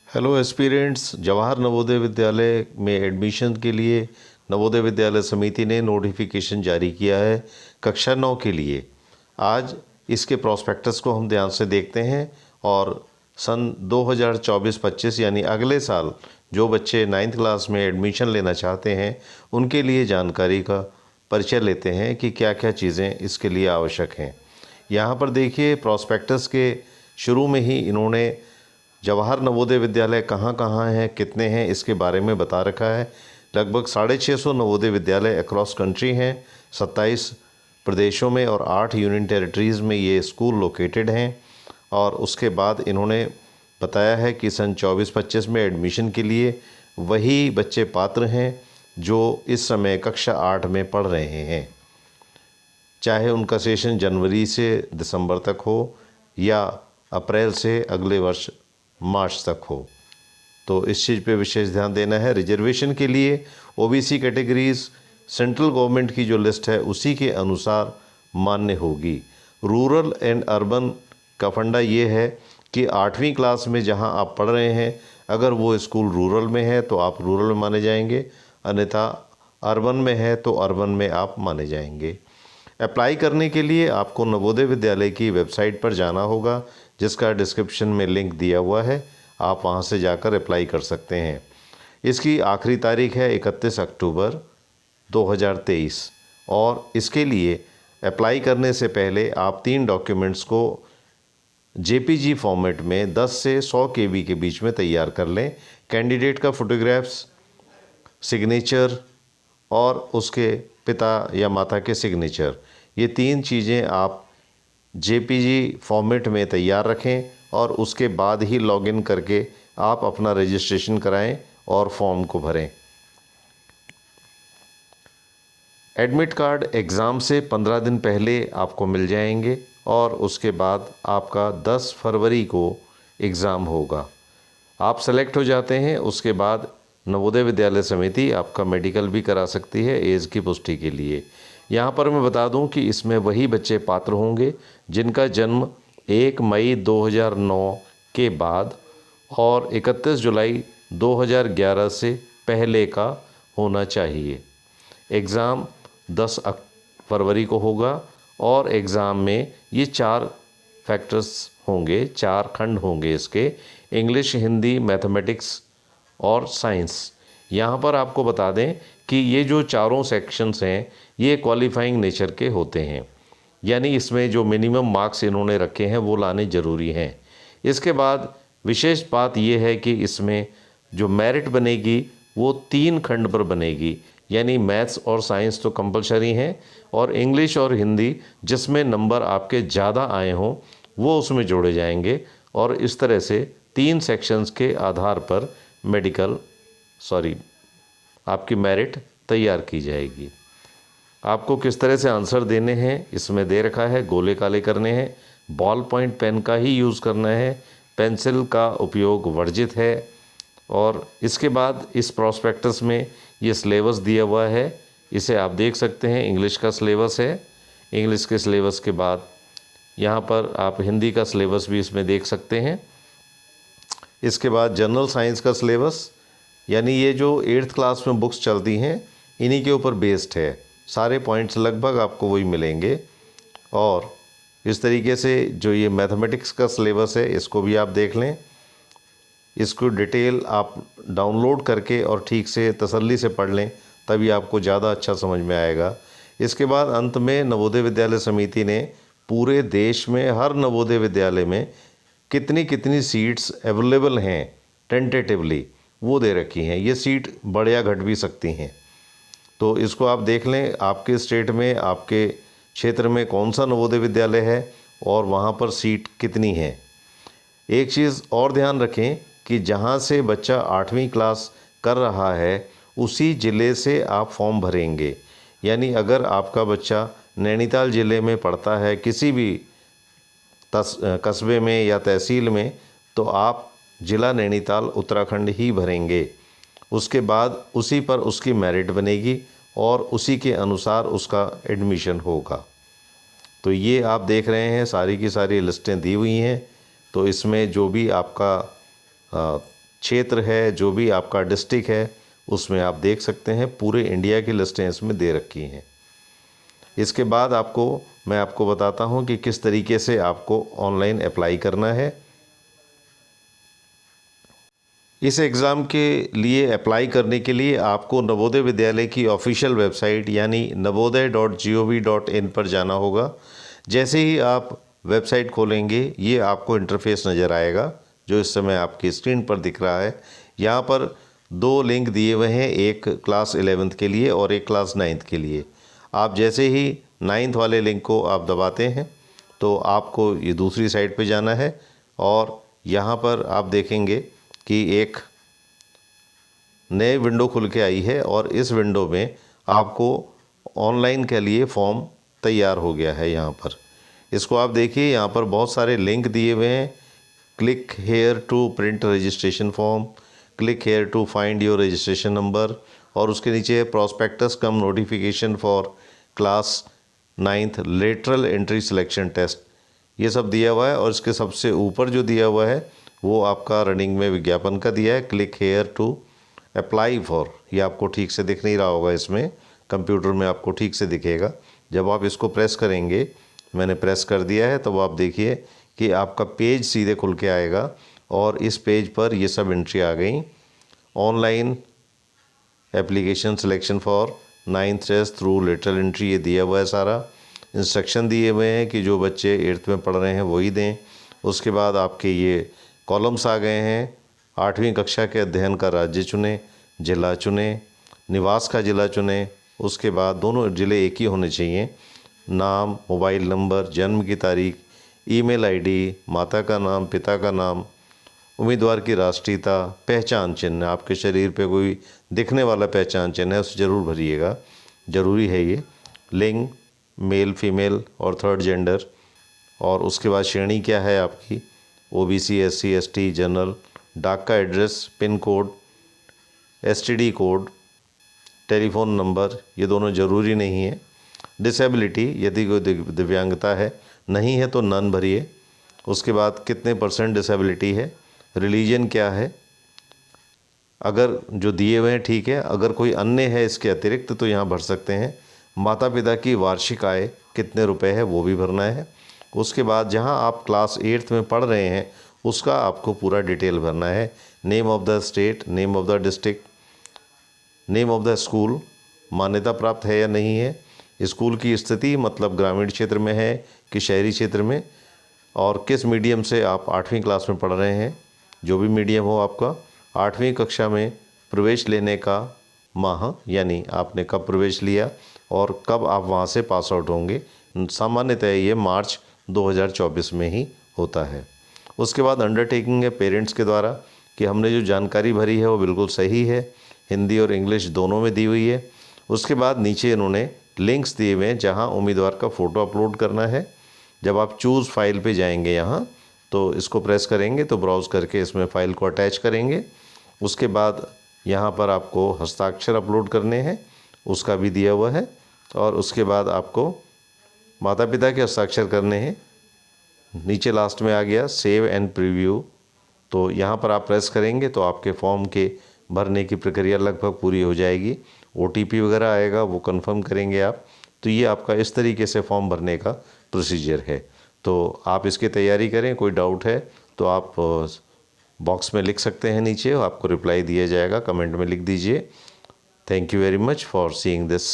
Hello aspirants. Jawahar Navodaya Vidyalaya में admission के लिए नवोदय विद्यालय समिति ने नोटिफिकेशन जारी किया है कक्षा 9 के लिए। आज इसके प्रॉस्पेक्टस को हम ध्यान से देखते हैं और सन 2024-25 यानी अगले साल जो बच्चे 9th क्लास में एडमिशन लेना चाहते हैं उनके लिए जानकारी का परिचय लेते हैं कि क्या क्या चीज़ें इसके लिए आवश्यक हैं। यहाँ पर देखिए, प्रॉस्पेक्टस के शुरू में ही इन्होंने जवाहर नवोदय विद्यालय कहाँ कहाँ हैं, कितने हैं, इसके बारे में बता रखा है। लगभग 650 नवोदय विद्यालय अक्रॉस कंट्री हैं, 27 प्रदेशों में और 8 यूनियन टेरिटरीज़ में ये स्कूल लोकेटेड हैं। और उसके बाद इन्होंने बताया है कि सन 24-25 में एडमिशन के लिए वही बच्चे पात्र हैं जो इस समय कक्षा 8 में पढ़ रहे हैं, चाहे उनका सेशन जनवरी से दिसंबर तक हो या अप्रैल से अगले वर्ष मार्च तक हो। तो इस चीज़ पे विशेष ध्यान देना है। रिजर्वेशन के लिए ओबीसी कैटेगरीज सेंट्रल गवर्नमेंट की जो लिस्ट है उसी के अनुसार मान्य होगी। रूरल एंड अर्बन का फंडा ये है कि 8वीं क्लास में जहां आप पढ़ रहे हैं, अगर वो स्कूल रूरल में है तो आप रूरल में माने जाएंगे, अन्यथा अर्बन में है तो अर्बन में आप माने जाएंगे। अप्लाई करने के लिए आपको नवोदय विद्यालय की वेबसाइट पर जाना होगा, जिसका डिस्क्रिप्शन में लिंक दिया हुआ है। आप वहां से जाकर अप्लाई कर सकते हैं। इसकी आखिरी तारीख है 31 अक्टूबर 2023 और इसके लिए अप्लाई करने से पहले आप 3 डॉक्यूमेंट्स को जेपीजी फॉर्मेट में 10 से 100 केबी के बीच में तैयार कर लें। कैंडिडेट का फोटोग्राफ्स, सिग्नेचर और उसके पिता या माता के सिग्नेचर, ये 3 चीज़ें आप जेपीजी फॉर्मेट में तैयार रखें और उसके बाद ही लॉगिन करके आप अपना रजिस्ट्रेशन कराएं और फॉर्म को भरें। एडमिट कार्ड एग्ज़ाम से 15 दिन पहले आपको मिल जाएंगे और उसके बाद आपका 10 फरवरी को एग्ज़ाम होगा। आप सेलेक्ट हो जाते हैं, उसके बाद नवोदय विद्यालय समिति आपका मेडिकल भी करा सकती है एज की पुष्टि के लिए। यहाँ पर मैं बता दूं कि इसमें वही बच्चे पात्र होंगे जिनका जन्म 1 मई 2009 के बाद और 31 जुलाई 2011 से पहले का होना चाहिए। एग्ज़ाम 10 फरवरी को होगा और एग्ज़ाम में ये 4 फैक्टर्स होंगे, 4 खंड होंगे इसके: इंग्लिश, हिंदी, मैथमेटिक्स और साइंस। यहाँ पर आपको बता दें कि ये जो चारों सेक्शंस हैं ये क्वालिफाइंग नेचर के होते हैं, यानी इसमें जो मिनिमम मार्क्स इन्होंने रखे हैं वो लाने ज़रूरी हैं। इसके बाद विशेष बात ये है कि इसमें जो मेरिट बनेगी वो 3 खंड पर बनेगी, यानी मैथ्स और साइंस तो कंपलसरी हैं और इंग्लिश और हिंदी जिसमें नंबर आपके ज़्यादा आए हों वो उसमें जोड़े जाएंगे और इस तरह से 3 सेक्शंस के आधार पर आपकी मेरिट तैयार की जाएगी। आपको किस तरह से आंसर देने हैं इसमें दे रखा है। गोले काले करने हैं, बॉल पॉइंट पेन का ही यूज़ करना है, पेंसिल का उपयोग वर्जित है। और इसके बाद इस प्रॉस्पेक्टस में ये सिलेबस दिया हुआ है, इसे आप देख सकते हैं। इंग्लिश का सिलेबस है, इंग्लिश के सिलेबस के बाद यहाँ पर आप हिंदी का सिलेबस भी इसमें देख सकते हैं। इसके बाद जनरल साइंस का सिलेबस, यानी ये जो 8th क्लास में बुक्स चलती हैं इन्हीं के ऊपर बेस्ड है। सारे पॉइंट्स लगभग आपको वही मिलेंगे। और इस तरीके से जो ये मैथमेटिक्स का सिलेबस है इसको भी आप देख लें। इसको डिटेल आप डाउनलोड करके और ठीक से तसल्ली से पढ़ लें, तभी आपको ज़्यादा अच्छा समझ में आएगा। इसके बाद अंत में नवोदय विद्यालय समिति ने पूरे देश में हर नवोदय विद्यालय में कितनी कितनी सीट्स अवेलेबल हैं टेंटेटिवली वो दे रखी हैं। ये सीट बढ़ या घट भी सकती हैं, तो इसको आप देख लें। आपके स्टेट में, आपके क्षेत्र में कौन सा नवोदय विद्यालय है और वहाँ पर सीट कितनी है। एक चीज़ और ध्यान रखें कि जहाँ से बच्चा 8वीं क्लास कर रहा है उसी ज़िले से आप फॉर्म भरेंगे। यानी अगर आपका बच्चा नैनीताल ज़िले में पढ़ता है किसी भी कस्बे में या तहसील में, तो आप ज़िला नैनीताल उत्तराखंड ही भरेंगे। उसके बाद उसी पर उसकी मेरिट बनेगी और उसी के अनुसार उसका एडमिशन होगा। तो ये आप देख रहे हैं सारी की सारी लिस्टें दी हुई हैं। तो इसमें जो भी आपका क्षेत्र है, जो भी आपका डिस्ट्रिक्ट है, उसमें आप देख सकते हैं। पूरे इंडिया की लिस्टें इसमें दे रखी हैं। इसके बाद मैं आपको बताता हूं कि किस तरीके से आपको ऑनलाइन अप्लाई करना है। इस एग्ज़ाम के लिए अप्लाई करने के लिए आपको नवोदय विद्यालय की ऑफिशियल वेबसाइट यानी navodaya.gov.in पर जाना होगा। जैसे ही आप वेबसाइट खोलेंगे, ये आपको इंटरफेस नज़र आएगा जो इस समय आपकी स्क्रीन पर दिख रहा है। यहाँ पर 2 लिंक दिए हुए हैं, एक क्लास 11th के लिए और एक क्लास 9th के लिए। आप जैसे ही 9th वाले लिंक को आप दबाते हैं तो आपको ये दूसरी साइट पे जाना है और यहाँ पर आप देखेंगे कि एक नए विंडो खुल के आई है और इस विंडो में आपको ऑनलाइन के लिए फॉर्म तैयार हो गया है। यहाँ पर इसको आप देखिए, यहाँ पर बहुत सारे लिंक दिए हुए हैं। Click here to print registration form, click here to find your registration number, और उसके नीचे है prospectus cum notification for class 9th lateral entry selection test. ये सब दिया हुआ है और इसके सबसे ऊपर जो दिया हुआ है वो आपका रनिंग में विज्ञापन का दिया है, click here to apply for. ये आपको ठीक से दिख नहीं रहा होगा, इसमें कंप्यूटर में आपको ठीक से दिखेगा। जब आप इसको प्रेस करेंगे, मैंने प्रेस कर दिया है, तब आप देखिए कि आपका पेज सीधे खुल के आएगा और इस पेज पर ये सब एंट्री आ गई। Online application selection for 9th test through lateral entry, ये दिया हुआ है सारा। इंस्ट्रक्शन दिए हुए हैं कि जो बच्चे 8th में पढ़ रहे हैं वही दें। उसके बाद आपके ये कॉलम्स आ गए हैं। 8वीं कक्षा के अध्ययन का राज्य चुनें, जिला चुनें, निवास का जिला चुनें। उसके बाद दोनों ज़िले एक ही होने चाहिए। नाम, मोबाइल नंबर, जन्म की तारीख, ईमेल आईडी, माता का नाम, पिता का नाम, उम्मीदवार की राष्ट्रीयता, पहचान चिन्ह, आपके शरीर पे कोई दिखने वाला पहचान चिन्ह है उसे ज़रूर भरिएगा, ज़रूरी है ये। लिंग, मेल, फीमेल और 3rd जेंडर, और उसके बाद श्रेणी क्या है आपकी, ओबीसी, एससी, एसटी, जनरल, डाक का address, pin code, STD code, telephone number, ये दोनों ज़रूरी नहीं है। डिसेबिलिटी, यदि कोई दिव्यांगता है, नहीं है तो नन भरिए। उसके बाद कितने % डिसेबिलिटी है, रिलीजन क्या है, अगर जो दिए हुए हैं ठीक है, अगर कोई अन्य है इसके अतिरिक्त तो यहाँ भर सकते हैं। माता पिता की वार्षिक आय कितने रुपए है वो भी भरना है। उसके बाद जहाँ आप क्लास 8th में पढ़ रहे हैं उसका आपको पूरा डिटेल भरना है। Name of the state, name of the district, name of the school, मान्यता प्राप्त है या नहीं है, स्कूल की स्थिति मतलब ग्रामीण क्षेत्र में है कि शहरी क्षेत्र में, और किस मीडियम से आप 8वीं क्लास में पढ़ रहे हैं, जो भी मीडियम हो आपका। 8वीं कक्षा में प्रवेश लेने का माह, यानी आपने कब प्रवेश लिया और कब आप वहाँ से पास आउट होंगे। सामान्यतः ये मार्च 2024 में ही होता है। उसके बाद अंडरटेकिंग है पेरेंट्स के द्वारा कि हमने जो जानकारी भरी है वो बिल्कुल सही है, हिंदी और इंग्लिश दोनों में दी हुई है। उसके बाद नीचे इन्होंने लिंक्स दिए हुए हैं जहाँ उम्मीदवार का फ़ोटो अपलोड करना है। जब आप चूज़ फाइल पे जाएंगे यहाँ, तो इसको प्रेस करेंगे तो ब्राउज़ करके इसमें फ़ाइल को अटैच करेंगे। उसके बाद यहाँ पर आपको हस्ताक्षर अपलोड करने हैं, उसका भी दिया हुआ है। और उसके बाद आपको माता पिता के हस्ताक्षर करने हैं। नीचे लास्ट में आ गया सेव एंड प्रीव्यू, तो यहाँ पर आप प्रेस करेंगे तो आपके फॉर्म के भरने की प्रक्रिया लगभग पूरी हो जाएगी। OTP वगैरह आएगा, वो कंफर्म करेंगे आप। तो ये आपका इस तरीके से फॉर्म भरने का प्रोसीजर है। तो आप इसकी तैयारी करें। कोई डाउट है तो आप बॉक्स में लिख सकते हैं, नीचे आपको रिप्लाई दिया जाएगा, कमेंट में लिख दीजिए। Thank you very much for seeing this